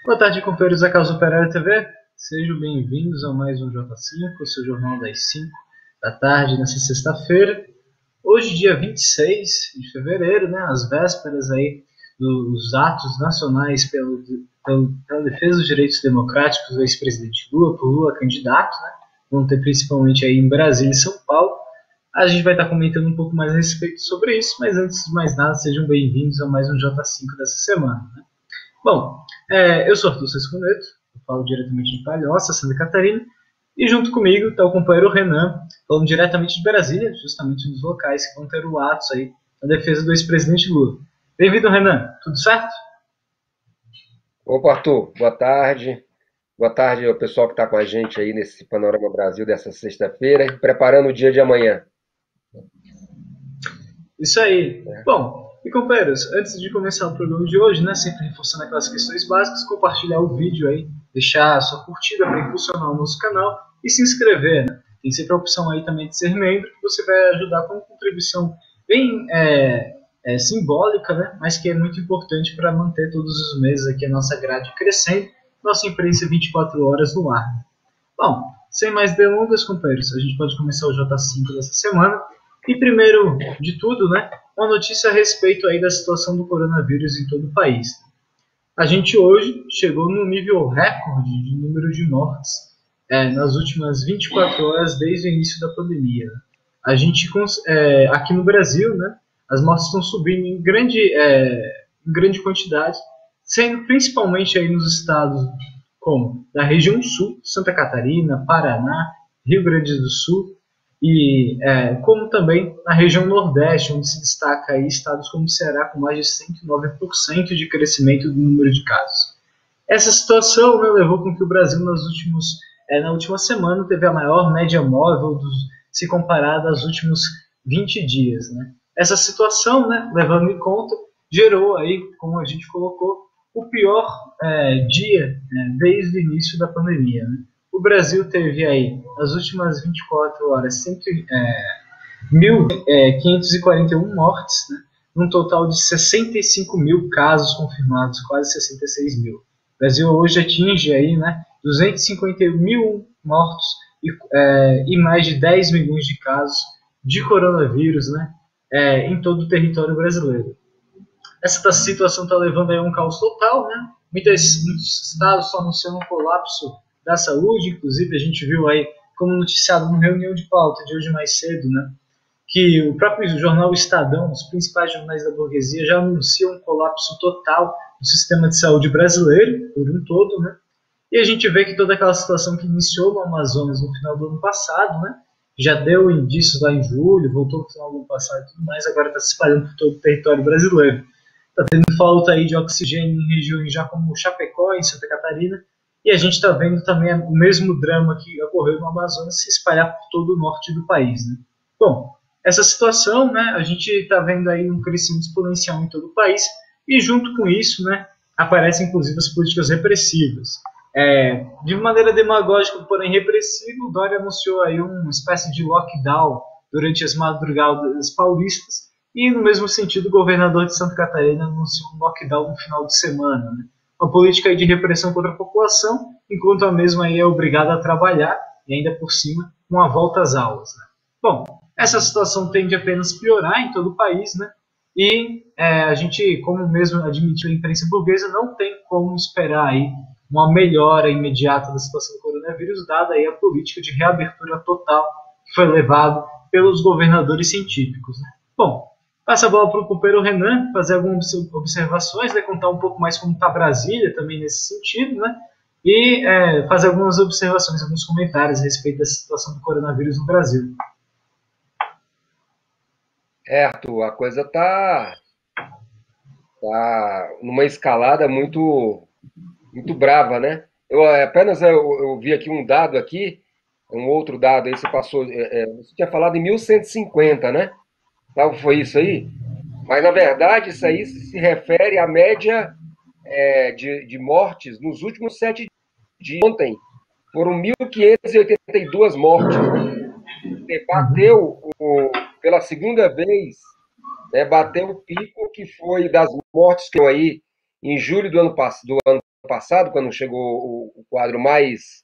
Boa tarde, companheiros da Causa Operária TV. Sejam bem-vindos a mais um J5, o seu jornal das 5 da tarde, nessa sexta-feira. Hoje, dia 26 de fevereiro, né, às vésperas aí dos atos nacionais pela defesa dos direitos democráticos do ex-presidente Lula, por Lula candidato, né? Vão ter principalmente aí em Brasília e São Paulo. A gente vai estar comentando um pouco mais a respeito sobre isso, mas antes de mais nada, sejam bem-vindos a mais um J5 dessa semana, né? Bom, eu sou Arthur Sesconeto, eu falo diretamente de Palhoça, Santa Catarina, e junto comigo está o companheiro Renan, falando diretamente de Brasília, justamente nos locais que vão ter o atos aí na defesa do ex-presidente Lula. Bem-vindo, Renan, tudo certo? Opa, Arthur, boa tarde. Boa tarde ao pessoal que está com a gente aí nesse Panorama Brasil dessa sexta-feira, e preparando o dia de amanhã. Isso aí. Né? Bom, e companheiros, antes de começar o programa de hoje, né, sempre reforçando aquelas questões básicas, compartilhar o vídeo aí, deixar a sua curtida para impulsionar o nosso canal e se inscrever, né? Tem sempre a opção aí também de ser membro, que você vai ajudar com uma contribuição bem simbólica, né? Mas que é muito importante para manter todos os meses aqui a nossa grade crescendo, nossa imprensa 24 horas no ar. Bom, sem mais delongas, companheiros, a gente pode começar o J5 dessa semana. E primeiro de tudo, né, uma notícia a respeito aí da situação do coronavírus em todo o país. A gente hoje chegou no nível recorde de número de mortes nas últimas 24 horas desde o início da pandemia. A gente, aqui no Brasil, né, as mortes estão subindo em grande quantidade, sendo principalmente aí nos estados como da região sul, Santa Catarina, Paraná, Rio Grande do Sul, e como também na região Nordeste, onde se destaca aí estados como o Ceará, com mais de 109% de crescimento do número de casos. Essa situação, né, levou com que o Brasil na última semana teve a maior média móvel se comparada aos últimos 20 dias. Né? Essa situação, né, levando em conta, gerou aí, como a gente colocou, o pior dia desde o início da pandemia. Né? O Brasil teve aí, nas últimas 24 horas, 1.541 mortes, né? Num total de 65 mil casos confirmados, quase 66 mil. O Brasil hoje atinge aí, né, 250 mil mortos e mais de 10 milhões de casos de coronavírus, né, em todo o território brasileiro. Essa situação está levando a um caos total, né? Muitos estados estão anunciando um colapso da saúde, inclusive a gente viu aí, como noticiado numa reunião de pauta de hoje mais cedo, né? Que o próprio jornal Estadão, os principais jornais da burguesia, já anunciam um colapso total do sistema de saúde brasileiro, por um todo, né? E a gente vê que toda aquela situação que iniciou no Amazonas no final do ano passado, né? Já deu indícios lá em julho, voltou no final do ano passado e tudo mais, agora está se espalhando por todo o território brasileiro. Está tendo falta aí de oxigênio em regiões já como Chapecó, em Santa Catarina, e a gente está vendo também o mesmo drama que ocorreu no Amazonas se espalhar por todo o norte do país. Né? Bom, essa situação, né, a gente está vendo aí um crescimento exponencial em todo o país, e junto com isso, né, aparecem inclusive as políticas repressivas. De maneira demagógica, porém repressiva, o Dória anunciou aí uma espécie de lockdown durante as madrugadas paulistas, e, no mesmo sentido, o governador de Santa Catarina anunciou um lockdown no final de semana. Né? Uma política de repressão contra a população, enquanto a mesma aí é obrigada a trabalhar, e ainda por cima, com a volta às aulas. Né? Bom, essa situação tende a apenas piorar em todo o país, né? E a gente, como mesmo admitiu a imprensa burguesa, não tem como esperar aí uma melhora imediata da situação do coronavírus, dada aí a política de reabertura total que foi levada pelos governadores científicos. Né? Bom, passa a bola para o companheiro Renan, fazer algumas observações, né, contar um pouco mais como está Brasília também nesse sentido, né, e fazer algumas observações, alguns comentários a respeito da situação do coronavírus no Brasil. Arthur, a coisa tá numa escalada muito brava, né? Eu vi aqui um dado aqui, um outro dado aí, você tinha falado em 1150, né? Foi isso aí? Mas, na verdade, isso aí se refere à média de mortes nos últimos 7 dias. Ontem foram 1.582 mortes. Uhum. Pela segunda vez, né, bateu o pico que foi das mortes que eu aí em julho do ano passado, quando chegou o quadro mais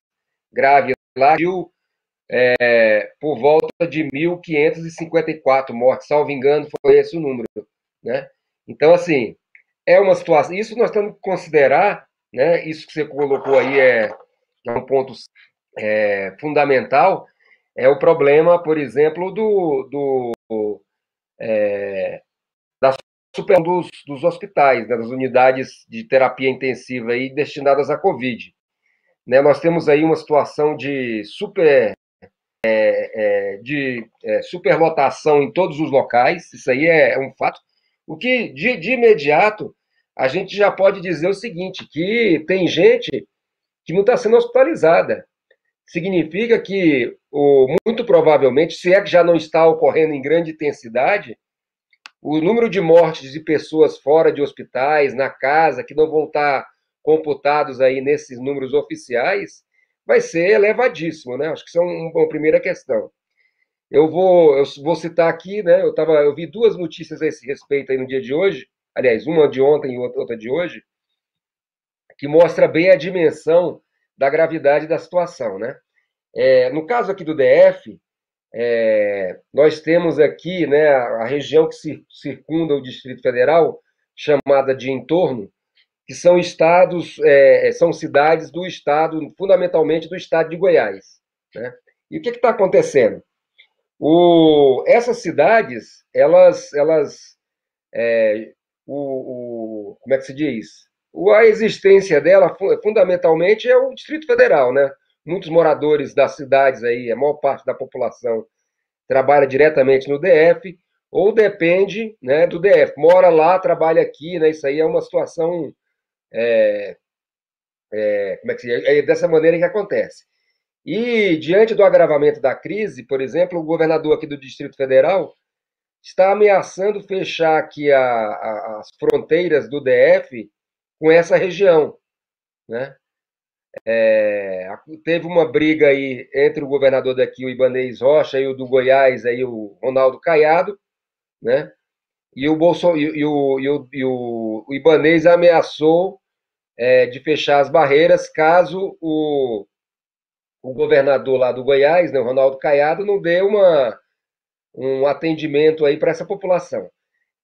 grave lá, por volta de 1.554 mortes, salvo engano, foi esse o número, né? Então, assim, é uma situação. Isso nós temos que considerar, né? Isso que você colocou aí é um ponto fundamental. É o problema, por exemplo, da superlotação dos hospitais, né, das unidades de terapia intensiva aí destinadas à Covid. Né, nós temos aí uma situação de superlotação em todos os locais, isso aí é um fato. O que, de imediato, a gente já pode dizer o seguinte, que tem gente que não está sendo hospitalizada. Significa que, muito provavelmente, se é que já não está ocorrendo em grande intensidade, o número de mortes de pessoas fora de hospitais, na casa, que não vão estar computados aí nesses números oficiais, vai ser elevadíssimo, né? Acho que isso é uma primeira questão. Eu vou citar aqui, né? Eu vi duas notícias a esse respeito aí no dia de hoje, aliás, uma de ontem e outra de hoje, que mostra bem a dimensão da gravidade da situação, né? No caso aqui do DF, nós temos aqui, né, a região que circunda o Distrito Federal, chamada de entorno, que são estados, são cidades do estado, fundamentalmente do estado de Goiás, né? E o que está acontecendo? Essas cidades, como é que se diz? A existência dela, fundamentalmente, é o Distrito Federal, né? Muitos moradores das cidades aí, a maior parte da população trabalha diretamente no DF ou depende, né, do DF. Mora lá, trabalha aqui, né? Isso aí é uma situação, como é que se diz? É dessa maneira que acontece. E diante do agravamento da crise, por exemplo, o governador aqui do Distrito Federal está ameaçando fechar aqui as fronteiras do DF com essa região, né? Teve uma briga aí entre o governador daqui, o Ibanez Rocha, e o do Goiás, aí, o Ronaldo Caiado, né? E o Ibanez ameaçou de fechar as barreiras caso o governador lá do Goiás, né, o Ronaldo Caiado, não dê um atendimento aí para essa população.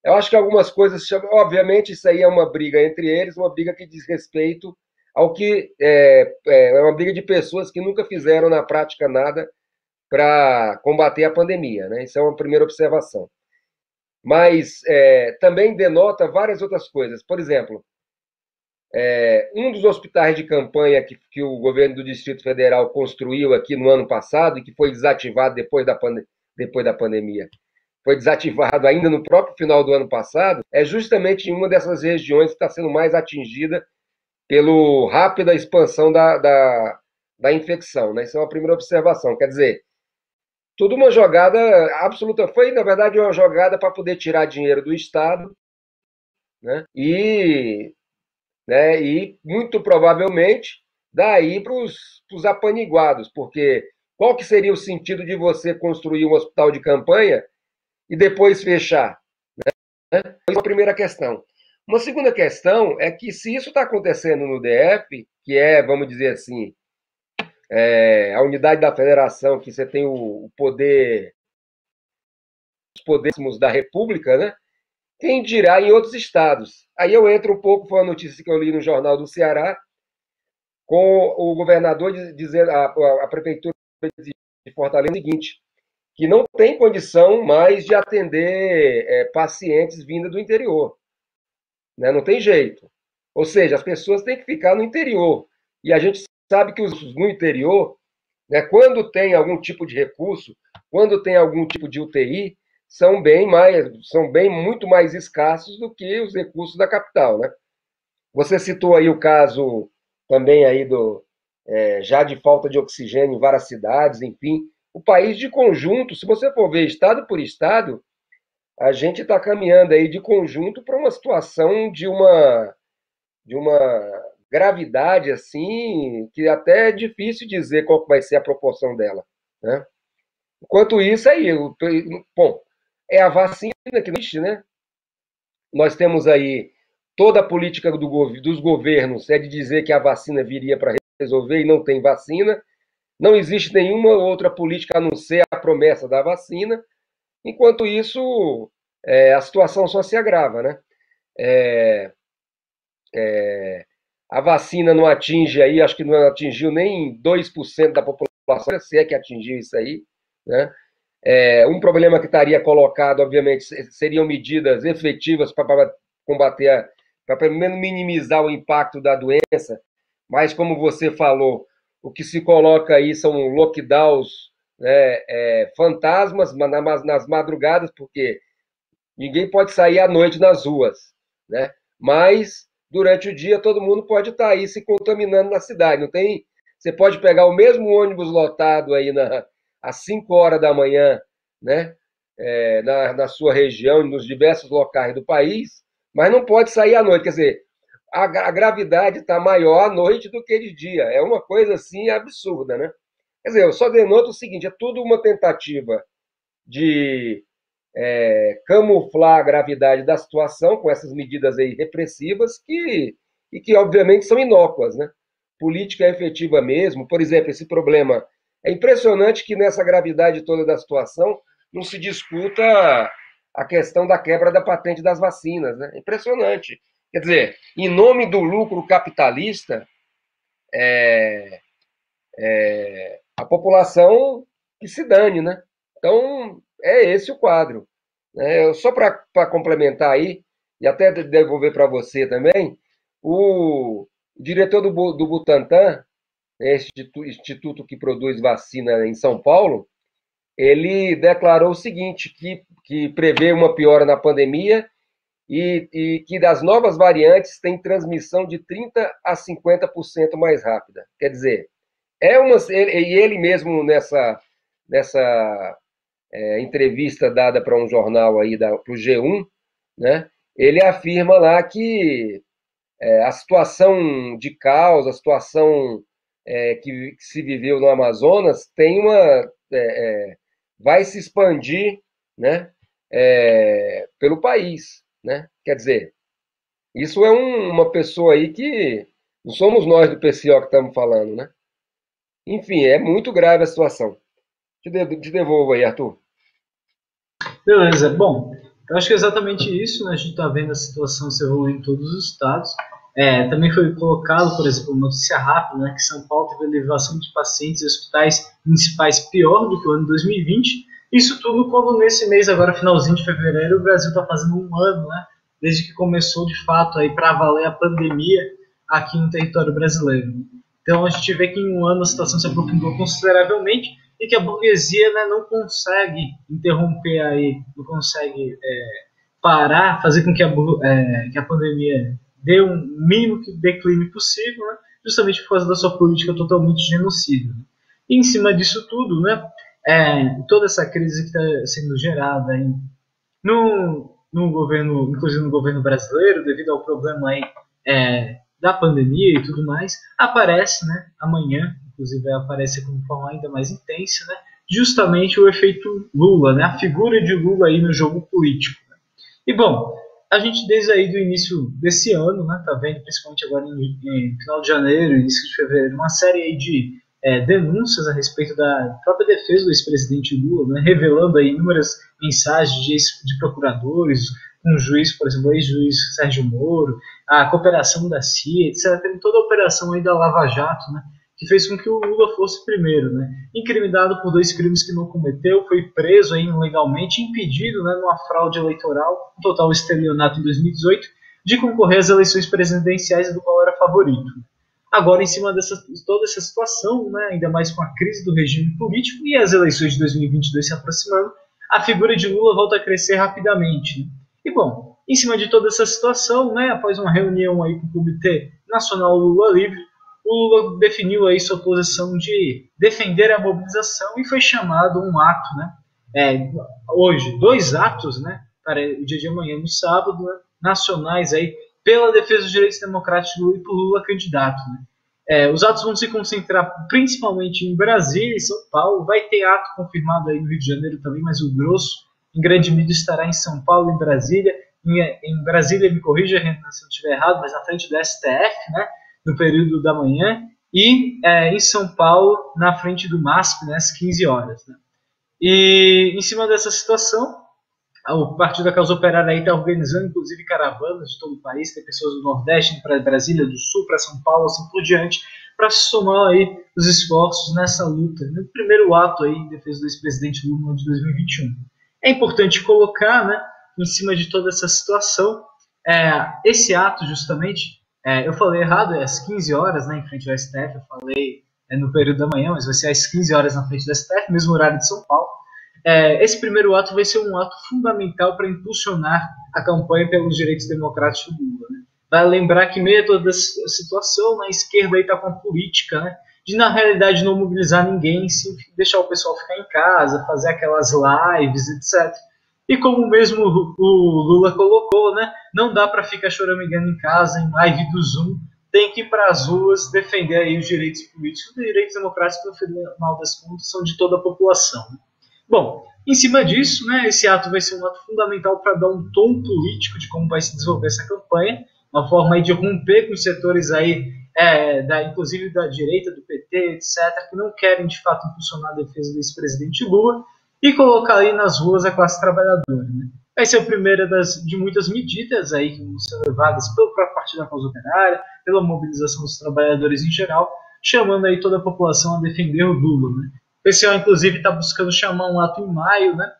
Eu acho que algumas coisas, obviamente, isso aí é uma briga entre eles, uma briga que diz respeito ao que é uma briga de pessoas que nunca fizeram na prática nada para combater a pandemia, né? Isso é uma primeira observação. Mas também denota várias outras coisas. Por exemplo, um dos hospitais de campanha que o governo do Distrito Federal construiu aqui no ano passado e que foi desativado depois da pandemia, foi desativado ainda no próprio final do ano passado, é justamente em uma dessas regiões que está sendo mais atingida pela rápida expansão da infecção, né? Isso é uma primeira observação. Quer dizer, tudo uma jogada absoluta. Foi, na verdade, uma jogada para poder tirar dinheiro do Estado, né? E muito provavelmente daí para os apaniguados, porque qual que seria o sentido de você construir um hospital de campanha e depois fechar? Essa é a primeira questão. Uma segunda questão é que se isso está acontecendo no DF, que é, vamos dizer assim, a unidade da federação, que você tem o poder, os poderes da República, né? Quem dirá em outros estados? Aí eu entro um pouco, foi uma notícia que eu li no Jornal do Ceará, com o governador dizendo, a prefeitura de Fortaleza, o seguinte, que não tem condição mais de atender pacientes vindos do interior. Né? Não tem jeito. Ou seja, as pessoas têm que ficar no interior. E a gente sabe que no interior, né, quando tem algum tipo de recurso, quando tem algum tipo de UTI, são bem muito mais escassos do que os recursos da capital, né? Você citou aí o caso também aí já de falta de oxigênio em várias cidades, enfim. O país de conjunto, se você for ver estado por estado, a gente está caminhando aí de conjunto para uma situação de uma gravidade assim, que até é difícil dizer qual vai ser a proporção dela, né? Enquanto isso aí, bom, é a vacina que não existe, né? Nós temos aí toda a política dos governos é de dizer que a vacina viria para resolver e não tem vacina. Não existe nenhuma outra política a não ser a promessa da vacina. Enquanto isso, a situação só se agrava, né? A vacina não atinge aí, acho que não atingiu nem 2% da população, se é que atingiu isso aí, né? Um problema que estaria colocado, obviamente, seriam medidas efetivas para combater, para pelo menos minimizar o impacto da doença, mas como você falou, o que se coloca aí são lockdowns, né, fantasmas nas madrugadas, porque ninguém pode sair à noite nas ruas, né? Mas durante o dia todo mundo pode estar aí se contaminando na cidade. Não tem, você pode pegar o mesmo ônibus lotado aí às 5 horas da manhã, né? Na sua região, nos diversos locais do país, mas não pode sair à noite. Quer dizer, a gravidade está maior à noite do que de dia. É uma coisa assim absurda, né? Quer dizer, eu só denoto o seguinte: é tudo uma tentativa de camuflar a gravidade da situação com essas medidas aí repressivas e que obviamente são inócuas, né? Política efetiva mesmo, por exemplo, esse problema. É impressionante que nessa gravidade toda da situação não se discuta a questão da quebra da patente das vacinas, né? Impressionante. Quer dizer, em nome do lucro capitalista, a população que se dane, né? Então, é esse o quadro. Só para complementar aí, e até devolver para você também, o diretor do Butantan, esse instituto que produz vacina em São Paulo, ele declarou o seguinte, que prevê uma piora na pandemia e que das novas variantes tem transmissão de 30% a 50% mais rápida. Quer dizer, ele mesmo nessa entrevista dada para um jornal aí, para o G1, né, ele afirma lá que a situação de caos, a situação que se viveu no Amazonas vai se expandir, né, pelo país, né? Quer dizer, isso é uma pessoa aí que não somos nós do PCO que estamos falando, né? Enfim, é muito grave a situação. Te devolvo aí, Arthur. Beleza, bom, eu acho que é exatamente isso, né? A gente está vendo a situação se evoluir em todos os estados. Também foi colocado, por exemplo, notícia rápida, né, que São Paulo teve elevação de pacientes em hospitais municipais pior do que o ano 2020. Isso tudo quando nesse mês, agora finalzinho de fevereiro, o Brasil está fazendo um ano, né, desde que começou de fato aí para valer a pandemia aqui no território brasileiro. Então a gente vê que em um ano a situação se aprofundou consideravelmente e que a burguesia, né, não consegue interromper aí, não consegue parar, fazer com que a pandemia dê um mínimo de declínio possível, né, justamente por causa da sua política totalmente genocida. E em cima disso tudo, né, toda essa crise que está sendo gerada aí no governo, inclusive no governo brasileiro, devido ao problema aí, da pandemia e tudo mais, aparece, né, amanhã, inclusive aparece com forma ainda mais intensa, né, justamente o efeito Lula, né, a figura de Lula aí no jogo político. Né. E bom, a gente desde aí do início desse ano, né, tá vendo, principalmente agora em final de janeiro, início de fevereiro, uma série aí de denúncias a respeito da própria defesa do ex-presidente Lula, né, revelando aí inúmeras mensagens de procuradores, um juiz, por exemplo, o ex-juiz Sérgio Moro, a cooperação da CIA, etc. Tem toda a operação aí da Lava Jato, né, que fez com que o Lula fosse primeiro, né, incriminado por 2 crimes que não cometeu, foi preso aí ilegalmente, impedido, né, numa fraude eleitoral, um total estelionato em 2018, de concorrer às eleições presidenciais do qual era favorito. Agora, em cima de toda essa situação, né, ainda mais com a crise do regime político e as eleições de 2022 se aproximando, a figura de Lula volta a crescer rapidamente. Né? E, bom, em cima de toda essa situação, né, após uma reunião aí com o Comitê Nacional Lula Livre, o Lula definiu aí sua posição de defender a mobilização e foi chamado um ato, né, hoje, 2 atos, né, para o dia de amanhã, no sábado, né, nacionais aí, pela defesa dos direitos democráticos de Lula e por Lula candidato. Né. Os atos vão se concentrar principalmente em Brasília e São Paulo, vai ter ato confirmado aí no Rio de Janeiro também, mas o grosso, em grande medida, estará em São Paulo e em Brasília, em Brasília, me corrija, Renan, se eu estiver errado, mas na frente do STF, né, no período da manhã, e em São Paulo, na frente do MASP, né, às 15 horas. Né. E em cima dessa situação, o Partido da Causa Operária está organizando, inclusive, caravanas de todo o país. Tem pessoas do Nordeste indo para Brasília, do Sul para São Paulo, assim por diante, para somar aí os esforços nessa luta, no primeiro ato aí em defesa do ex-presidente Lula de 2021. É importante colocar, né, em cima de toda essa situação, esse ato justamente, eu falei errado, é às 15 horas, né, em frente ao STF, eu falei no período da manhã, mas vai ser às 15 horas na frente do STF, mesmo horário de São Paulo. Esse primeiro ato vai ser um ato fundamental para impulsionar a campanha pelos direitos democráticos do Lula. Né? Vai lembrar que, meio a toda a situação, na esquerda está com a política, né, de, na realidade, não mobilizar ninguém, sim, deixar o pessoal ficar em casa, fazer aquelas lives, etc. E como mesmo o Lula colocou, né, não dá para ficar choramingando em casa, em live do Zoom, tem que ir para as ruas defender aí os direitos políticos. Os direitos democráticos, no final das contas, são de toda a população. Né? Bom, em cima disso, né, esse ato vai ser um ato fundamental para dar um tom político de como vai se desenvolver essa campanha, uma forma aí de romper com os setores aí, inclusive da direita, do PT, etc., que não querem de fato impulsionar a defesa do ex-presidente Lula e colocar aí nas ruas a classe trabalhadora. Né? Vai ser a primeira de muitas medidas aí que vão ser levadas pelo próprio Partido da Causa Operária, pela mobilização dos trabalhadores em geral, chamando aí toda a população a defender o Lula. Né? O PCO, inclusive, está buscando chamar um ato em maio, né,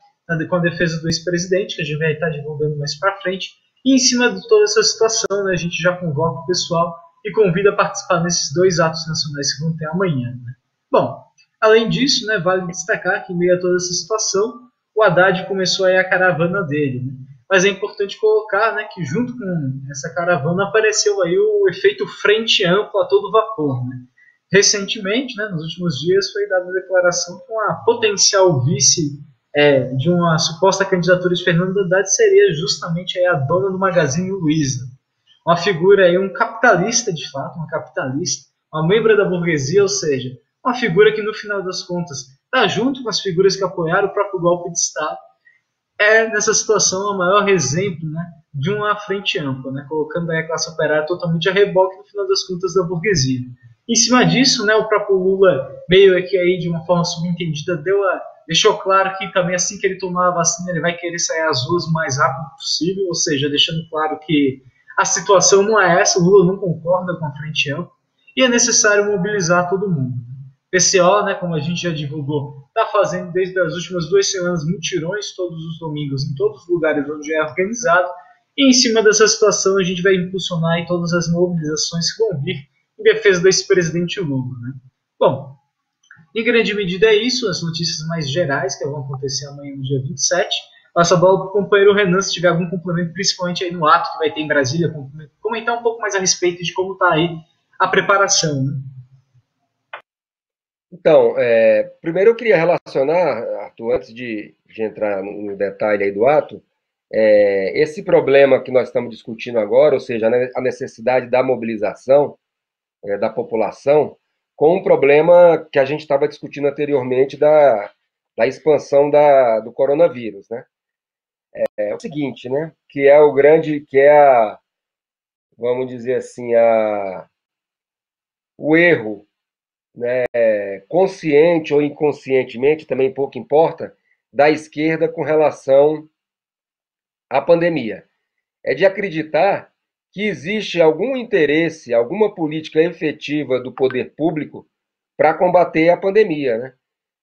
com a defesa do ex-presidente, que a gente vai estar divulgando mais para frente. E em cima de toda essa situação, né, a gente já convoca o pessoal e convida a participar nesses 2 atos nacionais que vão ter amanhã. Né. Bom, além disso, né, vale destacar que, em meio a toda essa situação, o Haddad começou aí a caravana dele. Né. Mas é importante colocar, né, que junto com essa caravana apareceu aí o efeito frente amplo a todo vapor. Né. Recentemente, né, nos últimos dias, foi dada a declaração que uma potencial vice de uma suposta candidatura de Fernando Haddad seria justamente aí a dona do Magazine Luiza. Uma figura aí, um capitalista de fato, uma capitalista, uma membro da burguesia, ou seja, uma figura que no final das contas está junto com as figuras que apoiaram o próprio golpe de Estado. Nessa situação, o maior exemplo, né, de uma frente ampla, né, colocando aí a classe operária totalmente a reboque no final das contas da burguesia. Em cima disso, né, o próprio Lula, meio que aí de uma forma subentendida, deixou claro que também assim que ele tomar a vacina, ele vai querer sair às ruas o mais rápido possível, ou seja, deixando claro que a situação não é essa, o Lula não concorda com a frente ampla, e é necessário mobilizar todo mundo. O PCO, né, como a gente já divulgou, está fazendo desde as últimas 2 semanas mutirões todos os domingos, em todos os lugares onde é organizado, e em cima dessa situação a gente vai impulsionar aí todas as mobilizações que vão vir em defesa do ex-presidente Lula. Né? Bom, em grande medida é isso, as notícias mais gerais que vão acontecer amanhã no dia 27. Passa a bola para o companheiro Renan, se tiver algum complemento, principalmente aí no ato que vai ter em Brasília, comentar um pouco mais a respeito de como está aí a preparação. Né? Então, primeiro eu queria relacionar, Arthur, antes de entrar no detalhe aí do ato, esse problema que nós estamos discutindo agora, ou seja, a necessidade da mobilização da população, com um problema que a gente estava discutindo anteriormente da expansão do coronavírus, né? É o seguinte, né? Que é o grande, vamos dizer assim, o erro, né, consciente ou inconscientemente, também pouco importa, da esquerda com relação à pandemia. É de acreditar que existe algum interesse, alguma política efetiva do poder público para combater a pandemia, né?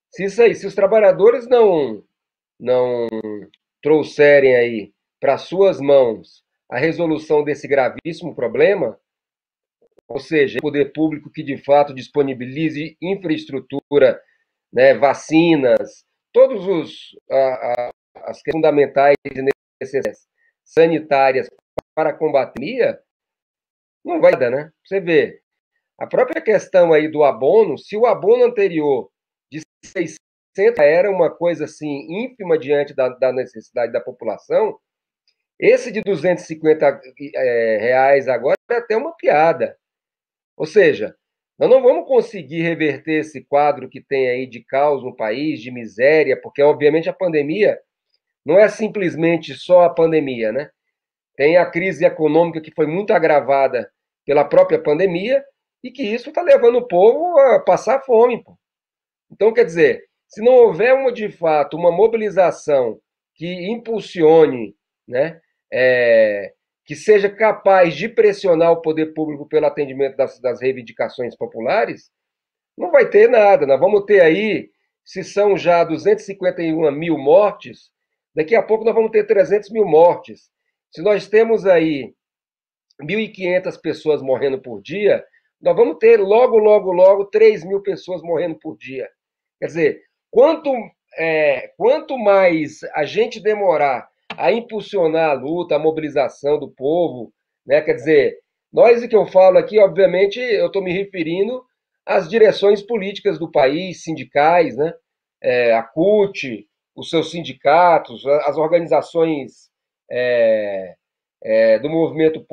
Se os trabalhadores não trouxerem aí para suas mãos a resolução desse gravíssimo problema, ou seja, o poder público que de fato disponibilize infraestrutura, né, vacinas, todos as questões fundamentais e necessárias sanitárias para combater a pandemia, não vai dar, né? Você vê, a própria questão aí do abono, se o abono anterior de 600 era uma coisa assim ínfima diante da necessidade da população, esse de 250 reais agora é até uma piada. Ou seja, nós não vamos conseguir reverter esse quadro que tem aí de caos no país, de miséria, porque obviamente a pandemia não é simplesmente só a pandemia, né? tem a crise econômica que foi muito agravada pela própria pandemia e que isso está levando o povo a passar fome, pô. Então, quer dizer, se não houver de fato uma mobilização que impulsione, né, que seja capaz de pressionar o poder público pelo atendimento das reivindicações populares, não vai ter nada. Nós vamos ter aí, se são já 251 mil mortes, daqui a pouco nós vamos ter 300 mil mortes. Se nós temos aí 1.500 pessoas morrendo por dia, nós vamos ter logo, logo, logo 3 mil pessoas morrendo por dia. Quer dizer, quanto mais a gente demorar a impulsionar a luta, a mobilização do povo, né? Quer dizer, nós, o que eu falo aqui, obviamente, eu estou me referindo às direções políticas do país, sindicais, né? A CUT, os seus sindicatos, as organizações do movimento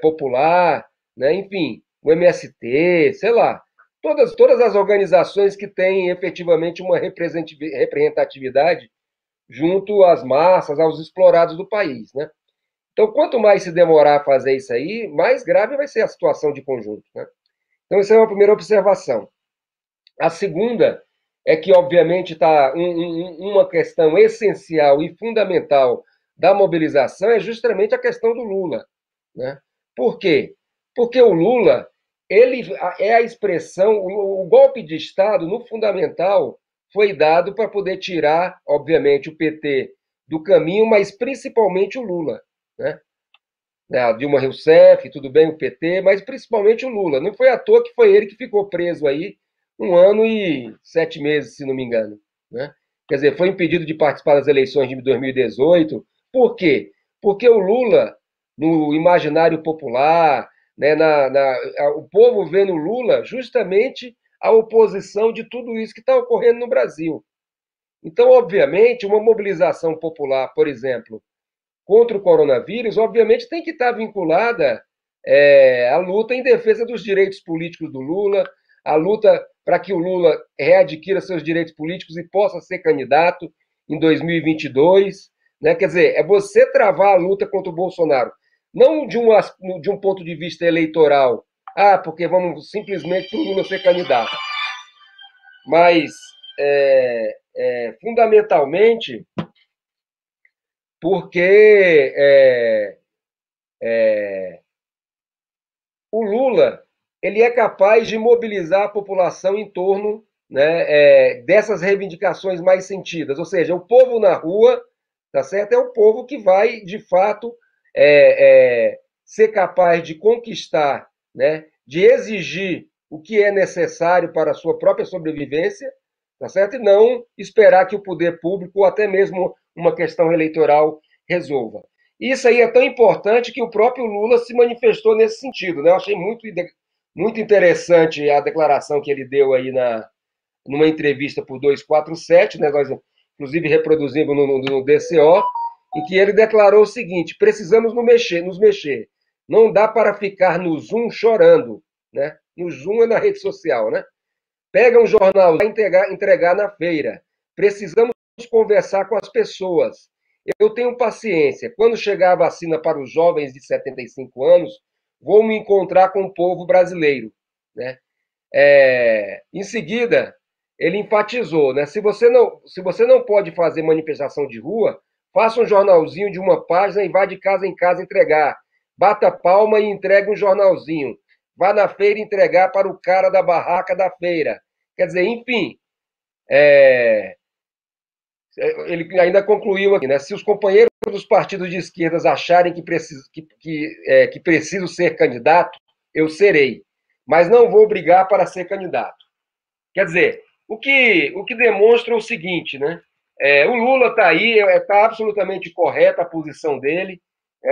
popular, né? Enfim, o MST, sei lá. Todas as organizações que têm efetivamente uma representatividade junto às massas, aos explorados do país, né? Então, quanto mais se demorar a fazer isso aí, mais grave vai ser a situação de conjunto, né? Então, essa é uma primeira observação. A segunda é que, obviamente, está uma questão essencial e fundamental da mobilização é justamente a questão do Lula, né? Por quê? Porque o Lula, ele é a expressão, o golpe de Estado, no fundamental, foi dado para poder tirar, obviamente, o PT do caminho, mas principalmente o Lula, né? A Dilma Rousseff, tudo bem, o PT, mas principalmente o Lula. Não foi à toa que foi ele que ficou preso aí 1 ano e 7 meses, se não me engano, né? Quer dizer, foi impedido de participar das eleições de 2018. Por quê? Porque o Lula, no imaginário popular, né, o povo vê no Lula justamente a oposição de tudo isso que está ocorrendo no Brasil. Então, obviamente, uma mobilização popular, por exemplo, contra o coronavírus, obviamente tem que estar vinculada à luta em defesa dos direitos políticos do Lula, a luta para que o Lula readquira seus direitos políticos e possa ser candidato em 2022. Né? Quer dizer, é você travar a luta contra o Bolsonaro, não de um ponto de vista eleitoral, porque vamos simplesmente para o Lula ser candidato, mas fundamentalmente porque o Lula ele é capaz de mobilizar a população em torno, né, dessas reivindicações mais sentidas, ou seja, o povo na rua, tá certo? É o povo que vai, de fato, ser capaz de conquistar, né, de exigir o que é necessário para a sua própria sobrevivência, tá certo? E não esperar que o poder público, ou até mesmo uma questão eleitoral, resolva. Isso aí é tão importante que o próprio Lula se manifestou nesse sentido, né? Eu achei muito interessante a declaração que ele deu aí numa entrevista por 247, né? Nós, inclusive, reproduzimos no DCO, em que ele declarou o seguinte: precisamos nos mexer. Não dá para ficar no Zoom chorando, né? No Zoom é na rede social, né? Pega um jornal e entregar na feira. Precisamos conversar com as pessoas. Eu tenho paciência. Quando chegar a vacina para os jovens de 75 anos, vou me encontrar com o povo brasileiro, né? Em seguida, ele enfatizou, né? Se você não pode fazer manifestação de rua, faça um jornalzinho de uma página e vá de casa em casa entregar. Bata palma e entregue um jornalzinho. Vá na feira entregar para o cara da barraca da feira. Quer dizer, enfim, ele ainda concluiu aqui, né? Se os companheiros dos partidos de esquerdas acharem que preciso ser candidato, eu serei, mas não vou brigar para ser candidato. Quer dizer, o que demonstra o seguinte, né? O Lula está aí, está absolutamente correta a posição dele,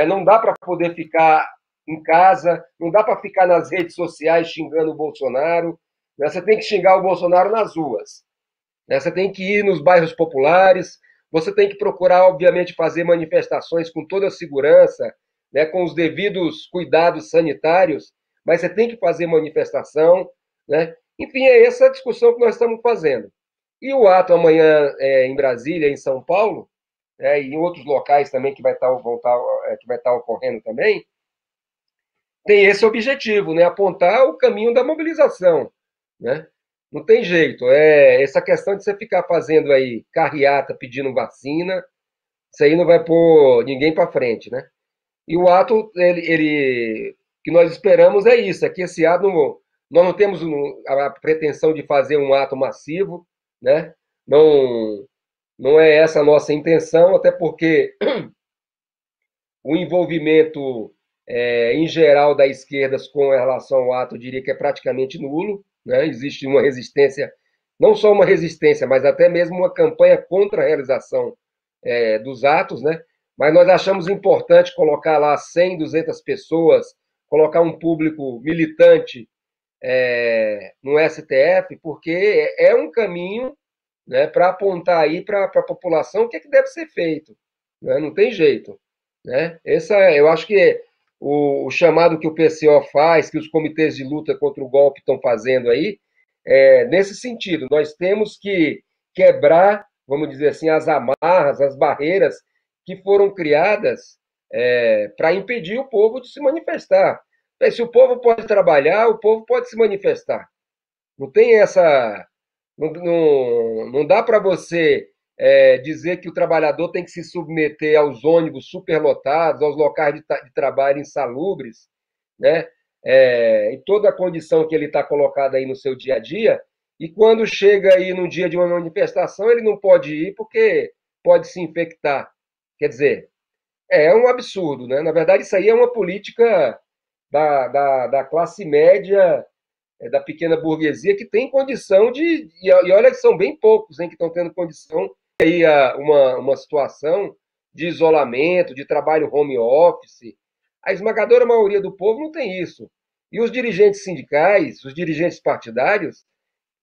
não dá para poder ficar em casa, não dá para ficar nas redes sociais xingando o Bolsonaro, né? Você tem que xingar o Bolsonaro nas ruas, né? Você tem que ir nos bairros populares, você tem que procurar, obviamente, fazer manifestações com toda a segurança, né, com os devidos cuidados sanitários, mas você tem que fazer manifestação, né? Enfim, é essa a discussão que nós estamos fazendo. E o ato amanhã em Brasília, em São Paulo, né, e em outros locais também que vai estar ocorrendo também, tem esse objetivo, né, apontar o caminho da mobilização, né? Não tem jeito. Essa questão de você ficar fazendo aí carreata pedindo vacina, isso aí não vai pôr ninguém para frente, né? E o ato, que nós esperamos é isso, é que esse ato, nós não temos a pretensão de fazer um ato massivo, né? Não, não é essa a nossa intenção, até porque o envolvimento, em geral, da esquerda com relação ao ato, eu diria que é praticamente nulo, né? Existe uma resistência, não só uma resistência, mas até mesmo uma campanha contra a realização dos atos, né? Mas nós achamos importante colocar lá 100, 200 pessoas, colocar um público militante no STF, porque é um caminho, né, para apontar aí para a população o que deve ser feito, né? Não tem jeito, né? Eu acho que o chamado que o PCO faz, que os comitês de luta contra o golpe estão fazendo aí, nesse sentido, nós temos que quebrar, vamos dizer assim, as amarras, as barreiras que foram criadas para impedir o povo de se manifestar. Se o povo pode trabalhar, o povo pode se manifestar. Não tem essa. Não dá para você dizer que o trabalhador tem que se submeter aos ônibus superlotados, aos locais de trabalho insalubres, né? E toda a condição que ele está colocado aí no seu dia a dia, e quando chega aí no dia de uma manifestação, ele não pode ir porque pode se infectar. Quer dizer, é um absurdo, né? Na verdade, isso aí é uma política da classe média, da pequena burguesia, que tem condição e olha que são bem poucos, hein, que estão tendo condição aí uma situação de isolamento, de trabalho home office. A esmagadora maioria do povo não tem isso. E os dirigentes sindicais, os dirigentes partidários,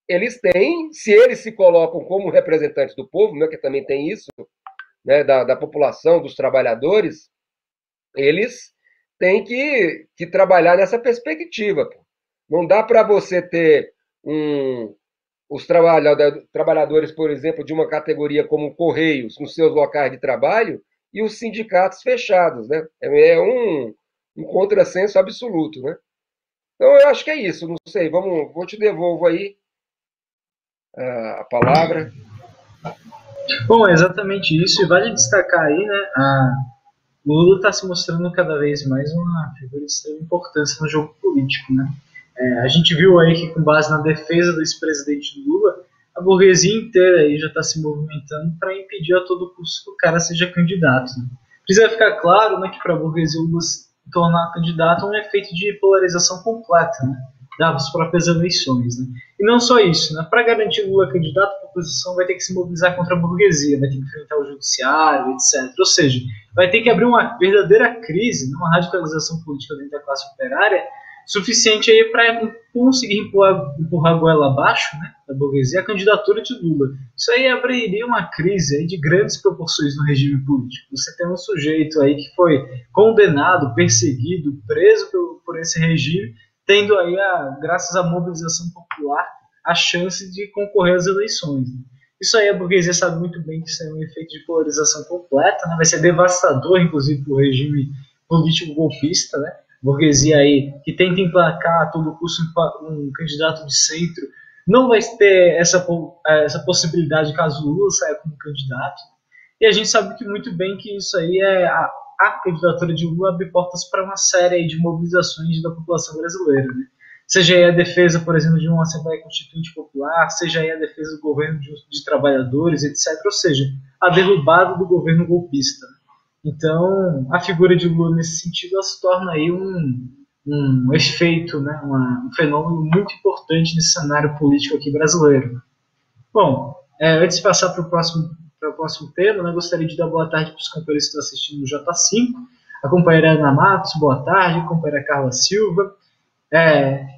eles têm, se eles se colocam como representantes do povo, né, que também tem isso, né, da população, dos trabalhadores, eles têm que trabalhar nessa perspectiva. Pô. Não dá para você ter os trabalhadores, por exemplo, de uma categoria como Correios, nos seus locais de trabalho, e os sindicatos fechados. Né? É um contrassenso absoluto. Né? Então, eu acho que é isso. Não sei, vou te devolvo aí a palavra. Bom, é exatamente isso. E vale destacar aí, né, o Lula está se mostrando cada vez mais uma figura de extrema importância no jogo político, né? A gente viu aí que, com base na defesa do ex-presidente Lula, a burguesia inteira aí já está se movimentando para impedir a todo custo que o cara seja candidato. Né? Precisa ficar claro, né, que para a burguesia Lula se tornar candidato é um efeito de polarização completa, né, das próprias eleições. Né? E não só isso, né? Para garantir Lula candidato, a oposição vai ter que se mobilizar contra a burguesia, vai ter que enfrentar o judiciário, etc. Ou seja, vai ter que abrir uma verdadeira crise, uma radicalização política dentro da classe operária, suficiente aí para conseguir empurrar a goela abaixo, né, da burguesia, a candidatura de Lula. Isso aí abriria uma crise aí de grandes proporções no regime político. Você tem um sujeito aí que foi condenado, perseguido, preso por esse regime, tendo aí, graças à mobilização popular, a chance de concorrer às eleições. Né? Isso aí a burguesia sabe muito bem que isso é um efeito de polarização completa, né? Vai ser devastador, inclusive, para o regime político golpista, né? Burguesia aí que tenta emplacar a todo custo um candidato de centro, não vai ter essa possibilidade caso Lula saia como candidato. E a gente sabe que muito bem que isso aí a candidatura de Lula abre portas para uma série aí de mobilizações da população brasileira, né? Seja aí a defesa, por exemplo, de uma Assembleia Constituinte Popular, seja aí a defesa do governo de trabalhadores, etc. Ou seja, a derrubada do governo golpista. Então, a figura de Lula nesse sentido ela se torna aí um efeito, né, um fenômeno muito importante nesse cenário político aqui brasileiro. Bom, antes de passar para o próximo tema, né, gostaria de dar boa tarde para os companheiros que estão assistindo no J5, a companheira Ana Matos, boa tarde, a companheira Carla Silva,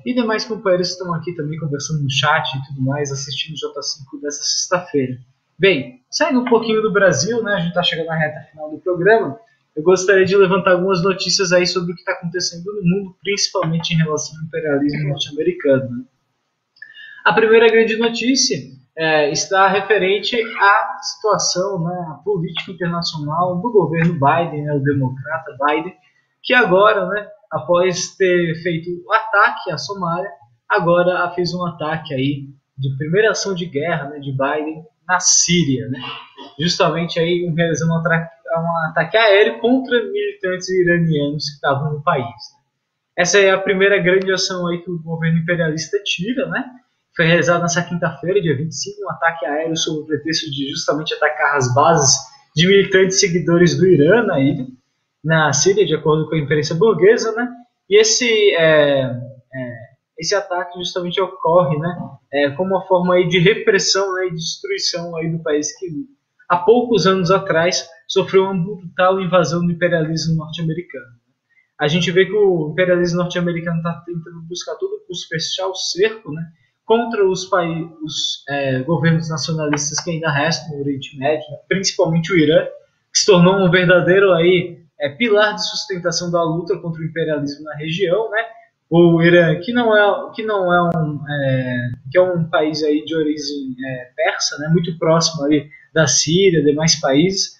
e demais companheiros que estão aqui também conversando no chat e tudo mais, assistindo o J5 dessa sexta-feira. Bem, saindo um pouquinho do Brasil, né, a gente está chegando na reta final do programa, eu gostaria de levantar algumas notícias aí sobre o que está acontecendo no mundo, principalmente em relação ao imperialismo norte-americano. Né? A primeira grande notícia está referente à situação, né, a política internacional do governo Biden, né, o democrata Biden, que agora, né, após ter feito o ataque à Somália, agora fez um ataque aí de primeira ação de guerra, né, de Biden na Síria, né, justamente aí realizando um ataque aéreo contra militantes iranianos que estavam no país. Essa é a primeira grande ação aí que o governo imperialista tira, né? Foi realizado nessa quinta-feira, dia 25, um ataque aéreo sob o pretexto de justamente atacar as bases de militantes seguidores do Irã na ilha, na Síria, de acordo com a imprensa burguesa, né? E esse ataque justamente ocorre, né? Como uma forma aí de repressão, né, e destruição aí do país que há poucos anos atrás sofreu uma brutal invasão do imperialismo norte-americano. A gente vê que o imperialismo norte-americano está tentando buscar todo custo fechar o cerco, né, contra os governos nacionalistas que ainda restam no Oriente Médio, né, principalmente o Irã, que se tornou um verdadeiro aí, pilar de sustentação da luta contra o imperialismo na região, né? O Irã, que é um país aí de origem persa, né, muito próximo aí da Síria, demais países,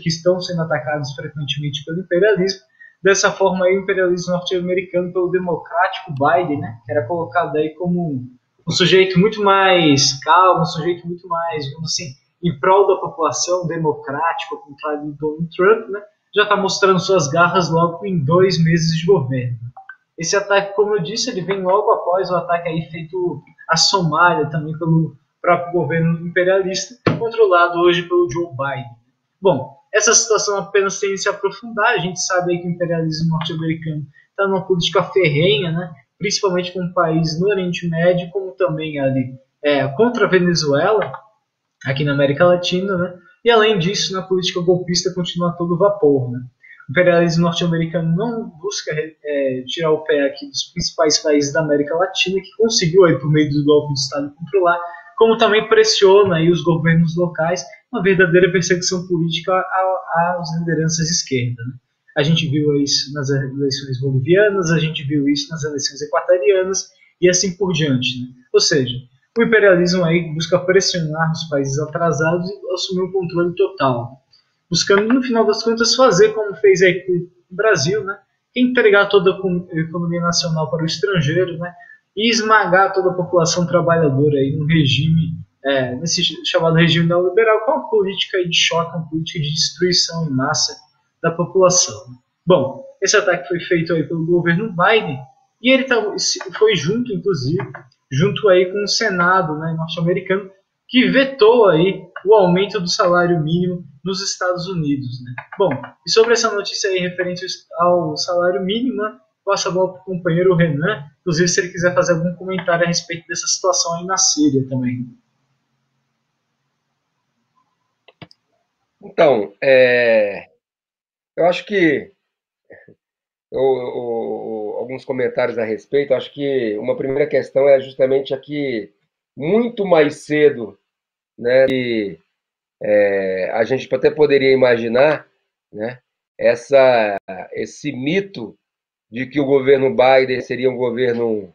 que estão sendo atacados frequentemente pelo imperialismo. Dessa forma, aí, o imperialismo norte-americano, pelo democrático Biden, né, que era colocado aí como um sujeito muito mais calmo, um sujeito muito mais, digamos assim, em prol da população, democrático, ao contrário do Donald Trump, né, já está mostrando suas garras logo em 2 meses de governo. Esse ataque, como eu disse, ele vem logo após o ataque aí feito à Somália, também pelo próprio governo imperialista, controlado hoje pelo Joe Biden. Bom, essa situação apenas tem de se aprofundar. A gente sabe aí que o imperialismo norte-americano está numa política ferrenha, né? Principalmente com um país no Oriente Médio, como também ali contra a Venezuela, aqui na América Latina, né? E além disso, na política golpista continua a todo vapor, né? O imperialismo norte-americano não busca tirar o pé aqui dos principais países da América Latina, que conseguiu, aí, por meio do golpe de Estado, controlar, como também pressiona aí os governos locais, uma verdadeira perseguição política às lideranças de esquerda. Né? A gente viu isso nas eleições bolivianas, a gente viu isso nas eleições equatorianas e assim por diante. Né? Ou seja, o imperialismo aí busca pressionar os países atrasados e assumir um controle total, buscando, no final das contas, fazer como fez aí com o Brasil, né? Entregar toda a economia nacional para o estrangeiro, né? E esmagar toda a população trabalhadora aí no regime, nesse chamado regime neoliberal, com uma política de choque, uma política de destruição em massa da população. Bom, esse ataque foi feito aí pelo governo Biden e ele foi junto, inclusive, junto aí com o Senado, né, norte-americano, que vetou aí o aumento do salário mínimo nos Estados Unidos. Né? Bom, e sobre essa notícia aí referente ao salário mínimo, passo a bola para o companheiro Renan, inclusive se ele quiser fazer algum comentário a respeito dessa situação aí na Síria também. Então, eu acho que alguns comentários a respeito. Acho que uma primeira questão é justamente aqui, muito mais cedo, né, que a gente até poderia imaginar, né, esse mito de que o governo Biden seria um governo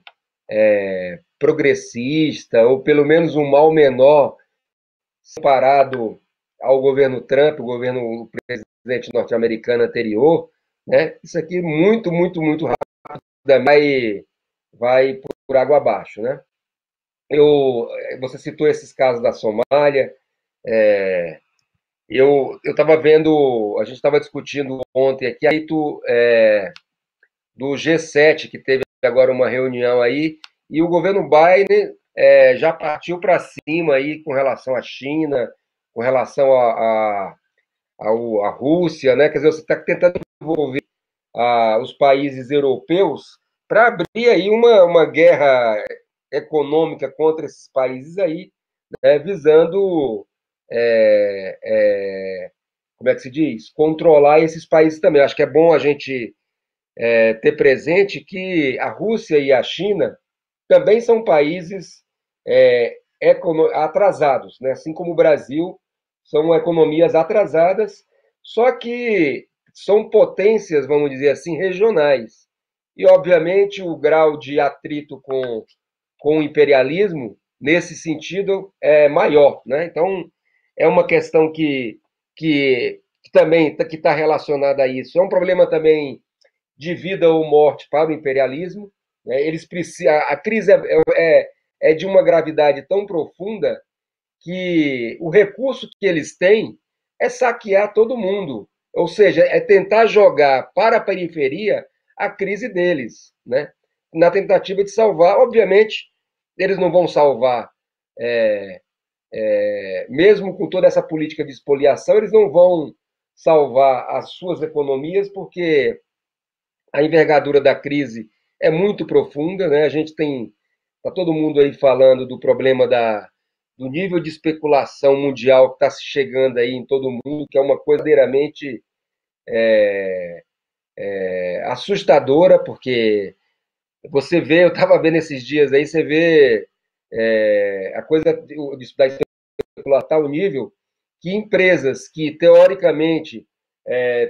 progressista, ou pelo menos um mal menor, comparado ao governo Trump, o presidente norte-americano anterior, né? Isso aqui muito, muito, muito rápido vai por água abaixo, né? Você citou esses casos da Somália. Eu estava vendo, a gente estava discutindo ontem aqui do G7, que teve agora uma reunião aí, e o governo Biden já partiu para cima aí com relação à China, com relação à Rússia, né? Quer dizer, você está tentando envolver os países europeus para abrir aí uma guerra econômica contra esses países aí, né? Visando, como é que se diz? Controlar esses países também. Acho que é bom a gente ter presente que a Rússia e a China também são países atrasados, né? Assim como o Brasil, são economias atrasadas, só que são potências, vamos dizer assim, regionais. E, obviamente, o grau de atrito com o imperialismo nesse sentido maior, né? Então, é uma questão que também está relacionada a isso. É um problema também de vida ou morte para o imperialismo, né? Eles precisam, a crise é de uma gravidade tão profunda que o recurso que eles têm é saquear todo mundo, ou seja, é tentar jogar para a periferia a crise deles, né? Na tentativa de salvar. Obviamente, eles não vão salvar, mesmo com toda essa política de expoliação, eles não vão salvar as suas economias, porque a envergadura da crise é muito profunda, né? A gente está todo mundo aí falando do problema do nível de especulação mundial que está se chegando aí em todo mundo, que é uma coisa verdadeiramente assustadora, porque você vê, eu estava vendo esses dias aí, você vê a coisa da especulação a tal nível que empresas que, teoricamente,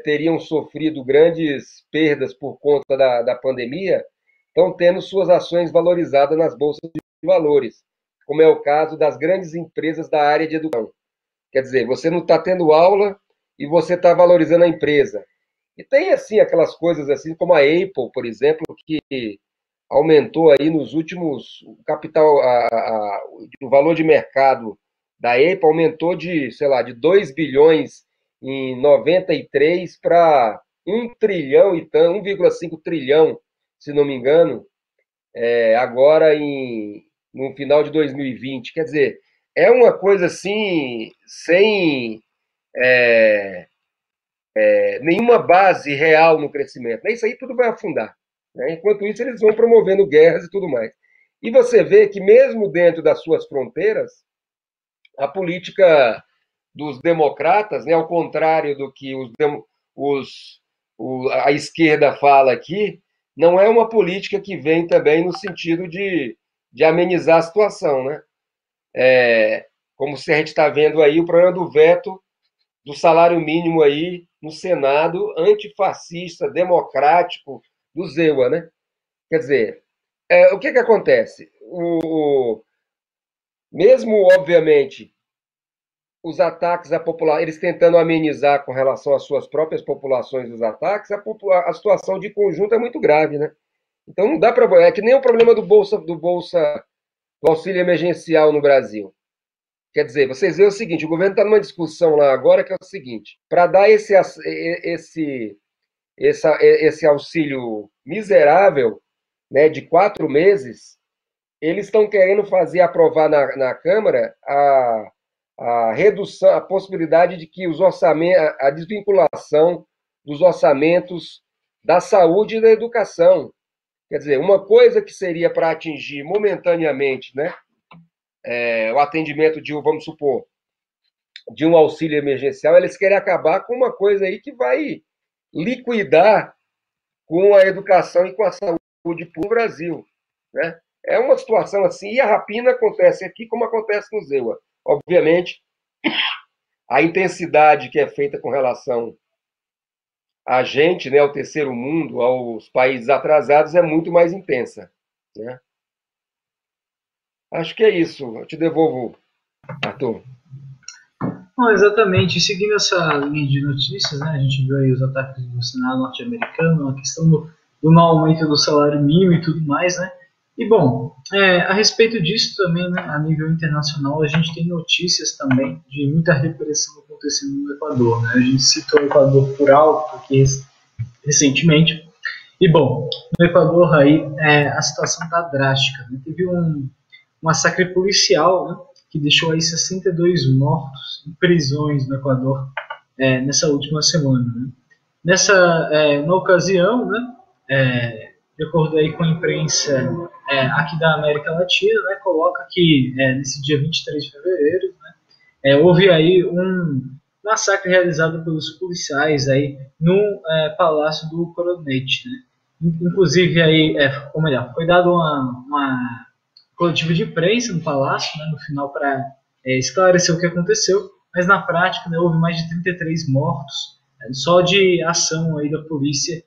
teriam sofrido grandes perdas por conta da pandemia, estão tendo suas ações valorizadas nas bolsas de valores, como é o caso das grandes empresas da área de educação. Quer dizer, você não está tendo aula e você está valorizando a empresa. E tem, assim, aquelas coisas assim, como a Apple, por exemplo, que aumentou aí nos últimos, o capital, o valor de mercado da Apple aumentou de, sei lá, de 2 bilhões em 93 para 1 trilhão e tanto, 1,5 trilhão, se não me engano, agora no final de 2020. Quer dizer, é uma coisa assim, sem nenhuma base real no crescimento. Isso aí tudo vai afundar, né? Enquanto isso, eles vão promovendo guerras e tudo mais. E você vê que, mesmo dentro das suas fronteiras, a política dos democratas, né, ao contrário do que a esquerda fala aqui, não é uma política que vem também no sentido de amenizar a situação, né? Como se a gente está vendo aí o problema do veto do salário mínimo aí no Senado, antifascista, democrático, do Zewa, né? Quer dizer, o que acontece? Mesmo, obviamente, os ataques à população, eles tentando amenizar com relação às suas próprias populações os ataques, a situação de conjunto é muito grave, né? Então não dá para. É que nem o problema do auxílio emergencial no Brasil. Quer dizer, vocês veem o seguinte: o governo está numa discussão lá agora que é o seguinte: para dar esse auxílio miserável, né, de 4 meses, eles estão querendo aprovar na Câmara a redução, a possibilidade de que a desvinculação dos orçamentos da saúde e da educação. Quer dizer, uma coisa que seria para atingir momentaneamente, né, o atendimento vamos supor, de um auxílio emergencial, eles querem acabar com uma coisa aí que vai liquidar com a educação e com a saúde para o Brasil, né? É uma situação assim, e a rapina acontece aqui como acontece no Zewa. Obviamente, a intensidade que é feita com relação a gente, né, ao terceiro mundo, aos países atrasados, é muito mais intensa, né? Acho que é isso. Eu te devolvo, Arthur. Bom, exatamente. Seguindo essa linha de notícias, né, a gente viu aí os ataques do Senado norte-americano, a questão do não aumento do salário mínimo e tudo mais, né? E, bom, a respeito disso também, né, a nível internacional, a gente tem notícias também de muita repressão acontecendo no Equador, né? A gente citou o Equador por alto aqui recentemente. E, bom, no Equador aí a situação está drástica, né? Teve um massacre policial, né, que deixou aí 62 mortos em prisões no Equador nessa última semana, né? Na ocasião, né, de acordo aí com a imprensa aqui da América Latina, né, coloca que nesse dia 23 de fevereiro, né, houve aí um massacre realizado pelos policiais aí no Palácio do Coronete, né? Inclusive aí, ou melhor, foi dado uma coletiva de imprensa no Palácio, né, no final para esclarecer o que aconteceu, mas na prática, né, houve mais de 33 mortos só de ação aí da polícia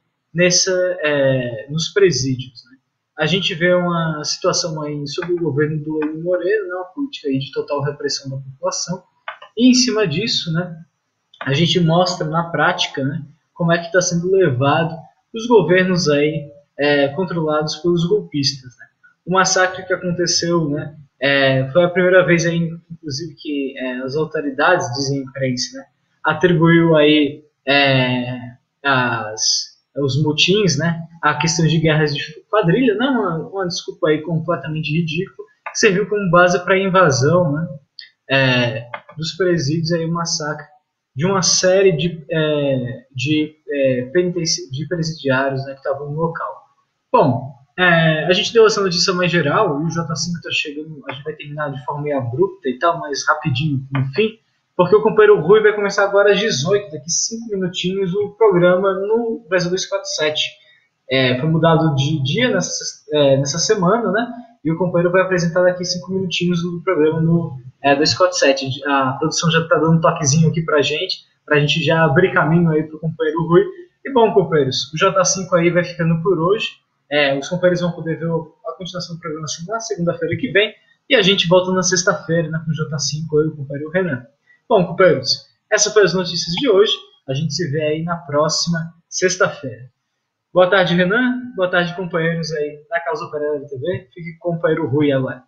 nos presídios, né? a gente vê uma situação aí sobre o governo do Lenin Moreno, né, uma política aí de total repressão da população, e em cima disso, né, a gente mostra na prática, né, como é que está sendo levado os governos aí controlados pelos golpistas. Né. O massacre que aconteceu, né, foi a primeira vez aí, inclusive, que as autoridades, dizem a imprensa, né, atribuiu aí os motins, né, a questão de guerras de quadrilha, não uma desculpa aí completamente ridícula, que serviu como base para a invasão, né, dos presídios aí, o massacre de uma série de presidiários, né, que estavam no local. Bom, a gente deu essa notícia mais geral e o J5 está chegando, a gente vai terminar de forma meio abrupta e tal, mas rapidinho, no fim, porque o companheiro Rui vai começar agora às 18, daqui 5 minutinhos, o programa no Brasil 247. Foi mudado de dia nessa semana, né? E o companheiro vai apresentar daqui 5 minutinhos o programa no 247. A produção já está dando um toquezinho aqui pra gente já abrir caminho aí pro companheiro Rui. E bom, companheiros, o J5 aí vai ficando por hoje. Os companheiros vão poder ver a continuação do programa na segunda-feira que vem. E a gente volta na sexta-feira, né, com o J5 e o companheiro Renan. Bom, companheiros, essas foram as notícias de hoje. A gente se vê aí na próxima sexta-feira. Boa tarde, Renan. Boa tarde, companheiros aí da Causa Operária TV. Fique com o companheiro Rui agora.